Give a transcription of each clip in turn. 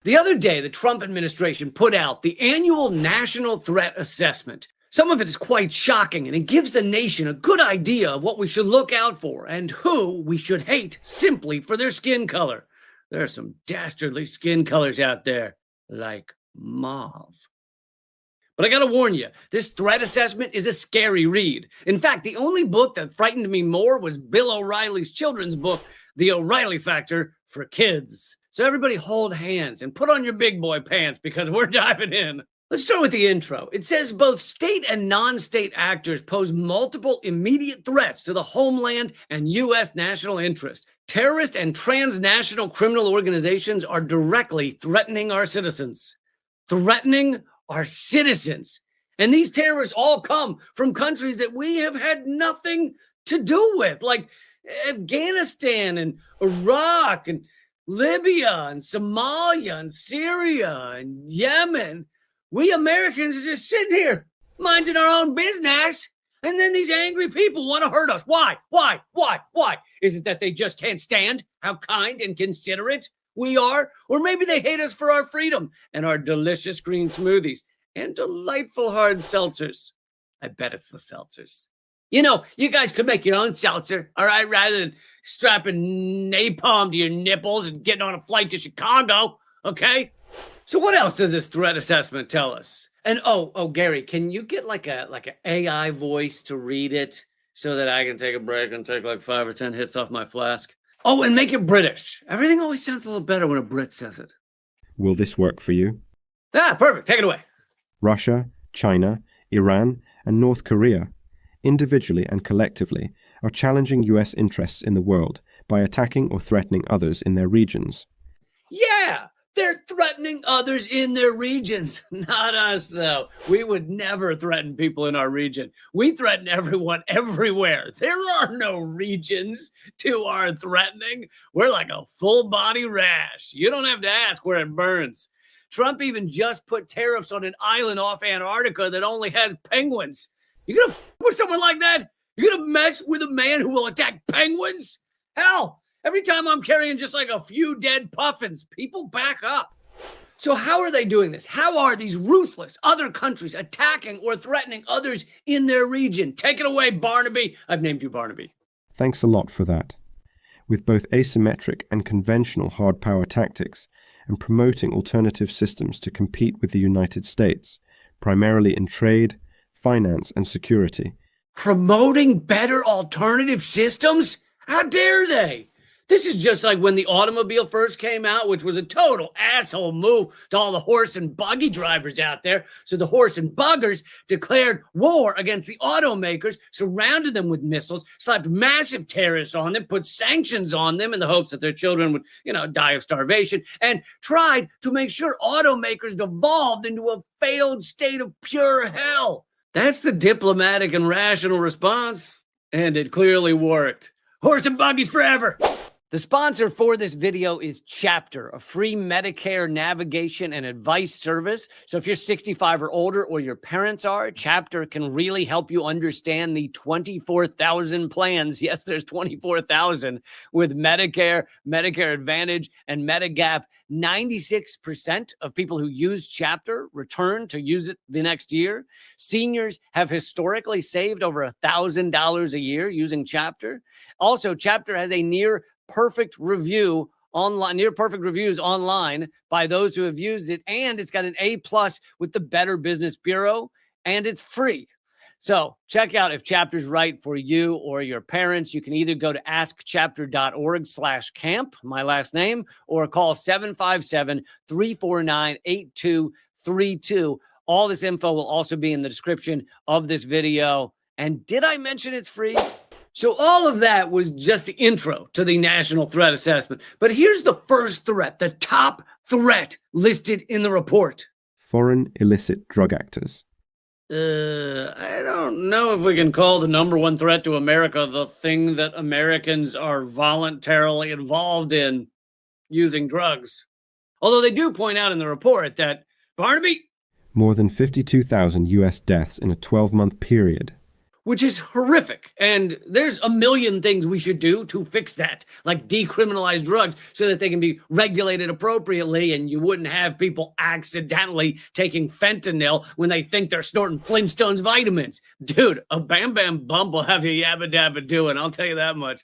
The other day, the Trump administration put out the annual National Threat Assessment. Some of it is quite shocking, and it gives the nation a good idea of what we should look out for and who we should hate simply for their skin color. There are some dastardly skin colors out there, like mauve. But I gotta warn you, this threat assessment is a scary read. In fact, the only book that frightened me more was Bill O'Reilly's children's book, The O'Reilly Factor for Kids. So everybody hold hands and put on your big boy pants because we're diving in. Let's start with the intro. It says both state and non-state actors pose multiple immediate threats to the homeland and U.S. national interest. Terrorist and transnational criminal organizations are directly threatening our citizens. Threatening our citizens. And these terrorists all come from countries that we have had nothing to do with, like Afghanistan and Iraq and Libya and Somalia and Syria and Yemen. We Americans are just sitting here minding our own business. And then these angry people want to hurt us. Why? Is it that they just can't stand how kind and considerate we are? Or maybe they hate us for our freedom and our delicious green smoothies and delightful hard seltzers. I bet it's the seltzers. You know, you guys could make your own seltzer, all right, rather than strapping napalm to your nipples and getting on a flight to Chicago, okay? So what else does this threat assessment tell us? And oh, Gary, can you get like an AI voice to read it so that I can take a break and take like 5 or 10 hits off my flask? Oh, and make it British. Everything always sounds a little better when a Brit says it. Will this work for you? Ah, perfect. Take it away. Russia, China, Iran, and North Korea, individually and collectively, are challenging U.S. interests in the world by attacking or threatening others in their regions. Yeah! They're threatening others in their regions. Not us, though. We would never threaten people in our region. We threaten everyone everywhere. There are no regions to our threatening. We're like a full-body rash. You don't have to ask where it burns. Trump even just put tariffs on an island off Antarctica that only has penguins. You gonna f with someone like that? You gonna mess with a man who will attack penguins? Hell! Every time I'm carrying just like a few dead puffins, people back up. So how are they doing this? How are these ruthless other countries attacking or threatening others in their region? Take it away, Barnaby. I've named you Barnaby. Thanks a lot for that. With both asymmetric and conventional hard power tactics and promoting alternative systems to compete with the United States, primarily in trade, finance, and security. Promoting better alternative systems? How dare they? This is just like when the automobile first came out, which was a total asshole move to all the horse and buggy drivers out there. So the horse and buggers declared war against the automakers, surrounded them with missiles, slapped massive tariffs on them, put sanctions on them in the hopes that their children would, die of starvation, and tried to make sure automakers devolved into a failed state of pure hell. That's the diplomatic and rational response. And it clearly worked. Horse and buggies forever. The sponsor for this video is Chapter, a free Medicare navigation and advice service. So if you're 65 or older, or your parents are, Chapter can really help you understand the 24,000 plans. Yes, there's 24,000 with Medicare, Medicare Advantage, and Medigap. 96% of people who use Chapter return to use it the next year. Seniors have historically saved over $1,000 a year using Chapter. Also, Chapter has a near perfect reviews online by those who have used it, and it's got an A+ with the Better Business Bureau, and it's free. So check out if Chapter's right for you or your parents. You can either go to askchapter.org/camp, my last name, or call 757-349-8232. All this info will also be in the description of this video. And did I mention it's free? So all of that was just the intro to the National Threat Assessment. But here's the first threat, the top threat listed in the report. Foreign illicit drug actors. I don't know if we can call the number one threat to America the thing that Americans are voluntarily involved in, using drugs. Although they do point out in the report that, Barnaby? More than 52,000 U.S. deaths in a 12-month period. which is horrific. And there's a million things we should do to fix that, like decriminalize drugs so that they can be regulated appropriately and you wouldn't have people accidentally taking fentanyl when they think they're snorting Flintstones vitamins. Dude, a bam bam bump will have you yabba dabba doing, I'll tell you that much.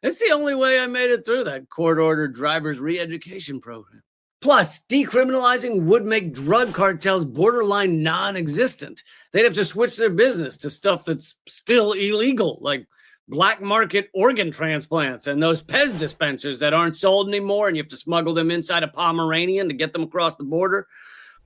It's the only way I made it through that court-ordered driver's re-education program. Plus, decriminalizing would make drug cartels borderline non-existent. They'd have to switch their business to stuff that's still illegal, like black market organ transplants and those Pez dispensers that aren't sold anymore and you have to smuggle them inside a Pomeranian to get them across the border.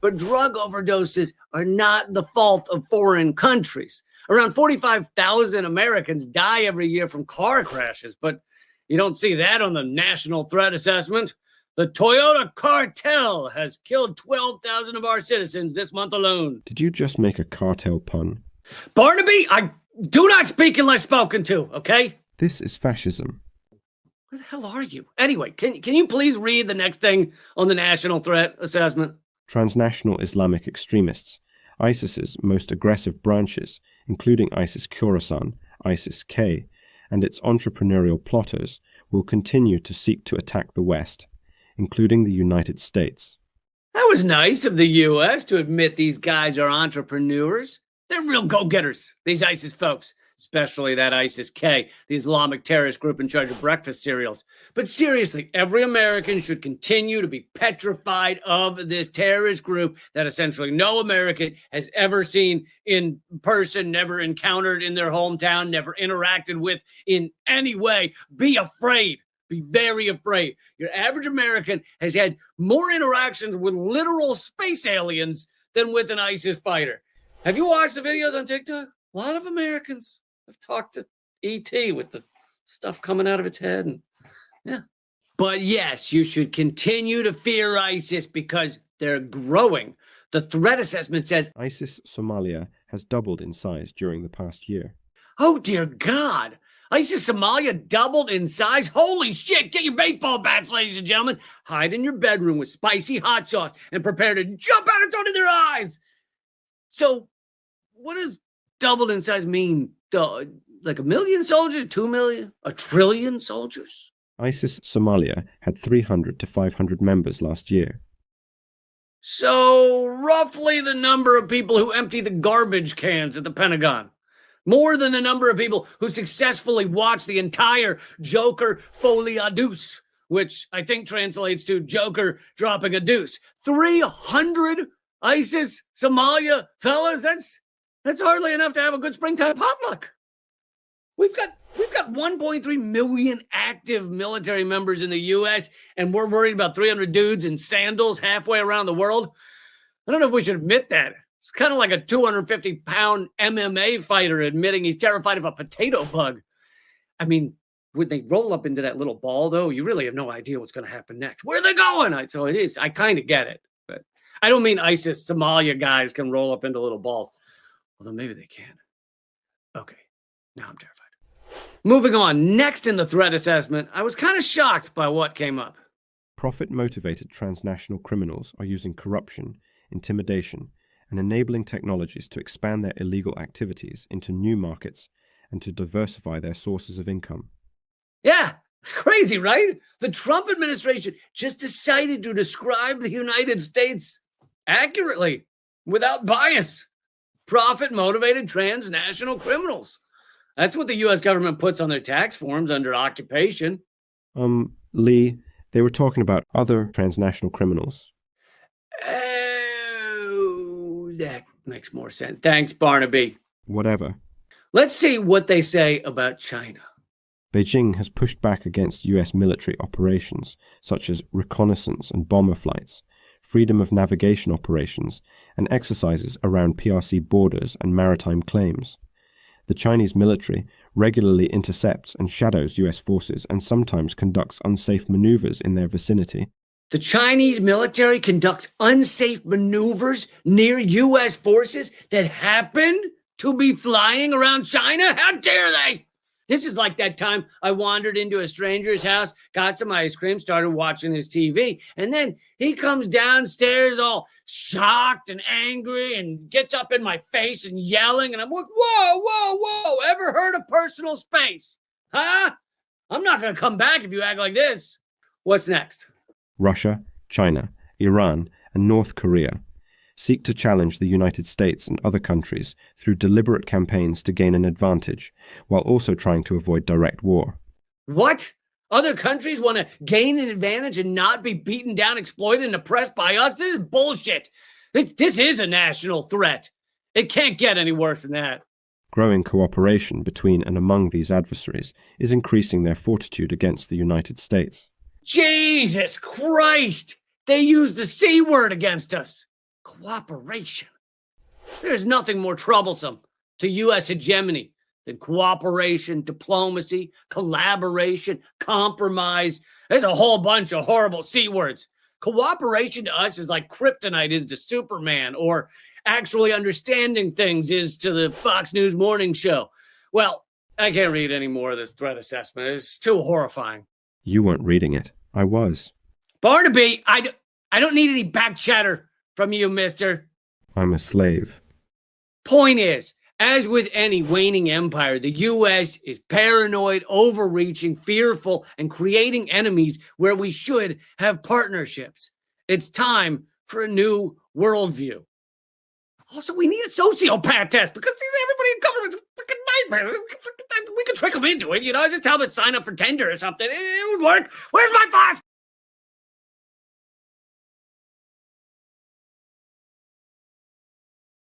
But drug overdoses are not the fault of foreign countries. Around 45,000 Americans die every year from car crashes, but you don't see that on the National Threat Assessment. The Toyota cartel has killed 12,000 of our citizens this month alone. Did you just make a cartel pun? Barnaby, I do not speak unless spoken to, okay? This is fascism. Where the hell are you? Anyway, can you please read the next thing on the National Threat Assessment? Transnational Islamic extremists, ISIS's most aggressive branches, including ISIS Khorasan, ISIS-K, and its entrepreneurial plotters, will continue to seek to attack the West, including the United States. That was nice of the U.S. to admit these guys are entrepreneurs. They're real go-getters, these ISIS folks, especially that ISIS-K, the Islamic terrorist group in charge of breakfast cereals. But seriously, every American should continue to be petrified of this terrorist group that essentially no American has ever seen in person, never encountered in their hometown, never interacted with in any way. Be afraid. Be very afraid. Your average American has had more interactions with literal space aliens than with an ISIS fighter. Have you watched the videos on TikTok? A lot of Americans have talked to ET with the stuff coming out of its head. And yeah. But yes, you should continue to fear ISIS because they're growing. The threat assessment says ISIS Somalia has doubled in size during the past year. Oh, dear God. ISIS Somalia doubled in size? Holy shit. Get your baseball bats, ladies and gentlemen. Hide in your bedroom with spicy hot sauce and prepare to jump out and throw it in their eyes. So what does doubled in size mean? Like 1 million soldiers? 2 million? 1 trillion soldiers? ISIS Somalia had 300 to 500 members last year. So roughly the number of people who empty the garbage cans at the Pentagon. More than the number of people who successfully watch the entire Joker Folia Deuce, which I think translates to Joker dropping a deuce. 300 ISIS Somalia fellas? That's hardly enough to have a good springtime potluck. We've got 1.3 million active military members in the U.S., and we're worried about 300 dudes in sandals halfway around the world. I don't know if we should admit that. It's kind of like a 250-pound MMA fighter admitting he's terrified of a potato bug. I mean, when they roll up into that little ball, though, you really have no idea what's going to happen next. Where are they going? So it is. I kind of get it. But I don't mean ISIS Somalia guys can roll up into little balls. Although maybe they can. Okay, now I'm terrified. Moving on, next in the threat assessment, I was kind of shocked by what came up. Profit-motivated transnational criminals are using corruption, intimidation, and enabling technologies to expand their illegal activities into new markets and to diversify their sources of income. Yeah, crazy, right? The Trump administration just decided to describe the United States accurately, without bias. Profit-motivated transnational criminals. That's what the U.S. government puts on their tax forms under occupation. Lee, they were talking about other transnational criminals. Oh, that makes more sense. Thanks, Barnaby. Whatever. Let's see what they say about China. Beijing has pushed back against U.S. military operations, such as reconnaissance and bomber flights, freedom of navigation operations, and exercises around PRC borders and maritime claims. The Chinese military regularly intercepts and shadows U.S. forces and sometimes conducts unsafe maneuvers in their vicinity. The Chinese military conducts unsafe maneuvers near U.S. forces that happen to be flying around China? How dare they? This is like that time I wandered into a stranger's house, got some ice cream, started watching his TV, and then he comes downstairs all shocked and angry and gets up in my face and yelling, and I'm like, whoa, whoa, whoa, ever heard of personal space? Huh? I'm not going to come back if you act like this. What's next? Russia, China, Iran, and North Korea seek to challenge the United States and other countries through deliberate campaigns to gain an advantage, while also trying to avoid direct war. What? Other countries want to gain an advantage and not be beaten down, exploited, and oppressed by us? This is bullshit. This is a national threat. It can't get any worse than that. Growing cooperation between and among these adversaries is increasing their fortitude against the United States. Jesus Christ! They use the C word against us. Cooperation. There's nothing more troublesome to U.S. hegemony than cooperation, diplomacy, collaboration, compromise. There's a whole bunch of horrible C words. Cooperation to us is like kryptonite is to Superman, or actually understanding things is to the Fox News morning show. Well, I can't read any more of this threat assessment. It's too horrifying. You weren't reading it. I was. Barnaby, I don't need any back chatter from you, mister. I'm a slave. Point is, as with any waning empire, the U.S. is paranoid, overreaching, fearful, and creating enemies where we should have partnerships. It's time for a new worldview. Also, we need a sociopath test because everybody in government's a freaking nightmare. We can trick them into it, just tell them to sign up for Tinder or something. It would work. Where's my boss?